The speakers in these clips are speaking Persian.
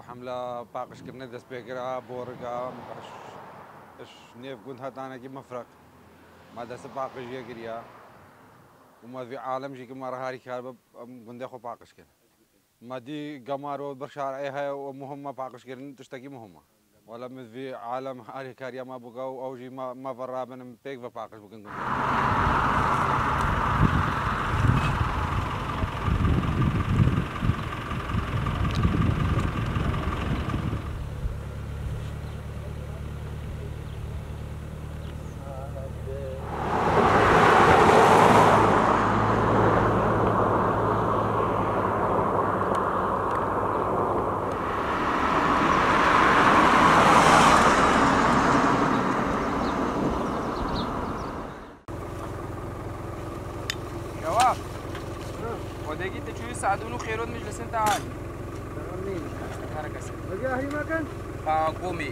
حملة باقش كرنا دست بيقرا بورقا اش نيف قنت هاتانا كي مفرق ما دست باقش يقريا وما في عالم جي كما رهاري كارب قند خو باقش كر ما دي قمارو برشار ايها ومهمة باقش كرن تشتكي مهمة ولا من في عالم هاري كاريا ما بقاو او جي ما فرابن بيك باقش بكن ودقيقة تشوي ساعدونو خيرون مجلس انت عادي. مين؟ حركة سريعة. بقى أهلي ما كان؟ قومي.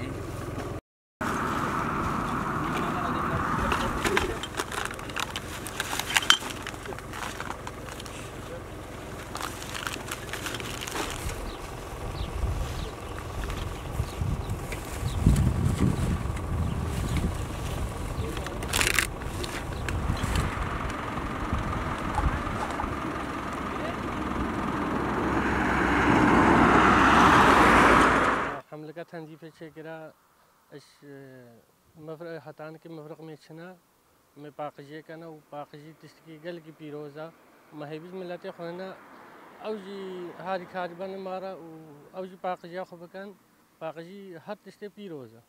حملة تنظيف الشجرة اش مفرق حتان के مفرق में छना मैं पाकजी का ना पाकजी तिसकी गल की पीरोजा महबीज मिलाते खाना औजी हारी खारी बन मारा औजी पाकजी खबकन पाकजी हर तिस्ते पीरोजा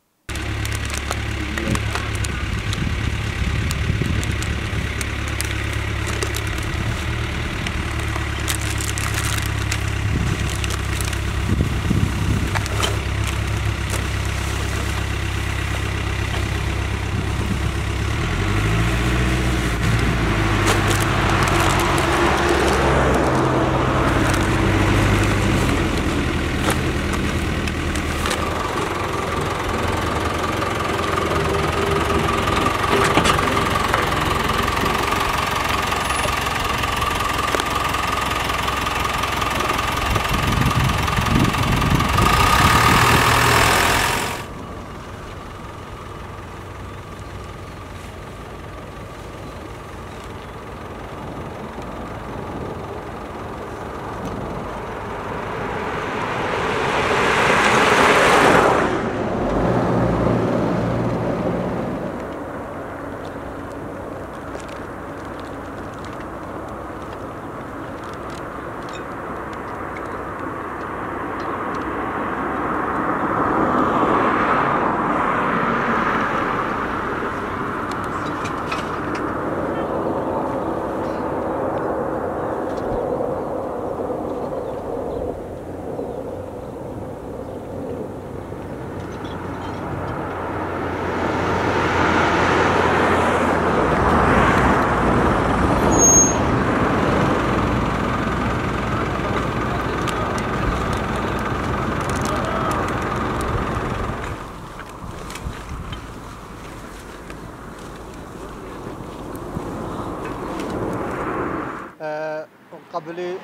قبلي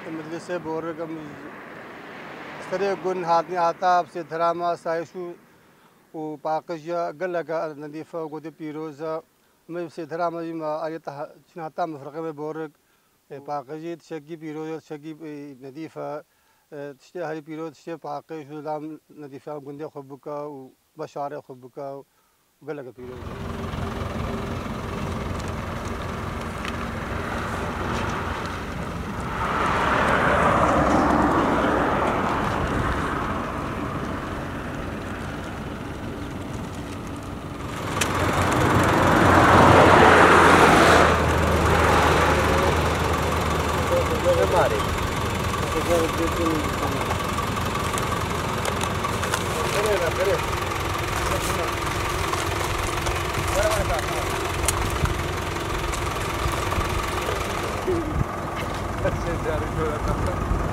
المدرسة بورقم استري قن هاتني عتاب से धरामा साइशु وباقجيا قلقا نظيفة وقود بيروزا ما से धरामा ما أريت شناتا مفرقة بورق باقجي تشجي بيروزا تشجي نظيفة تشتي هاي بيروز تشتي باقج ولام نظيفة قندي خبكا وبشارة خبكا وقلقا بيروزا Gracias.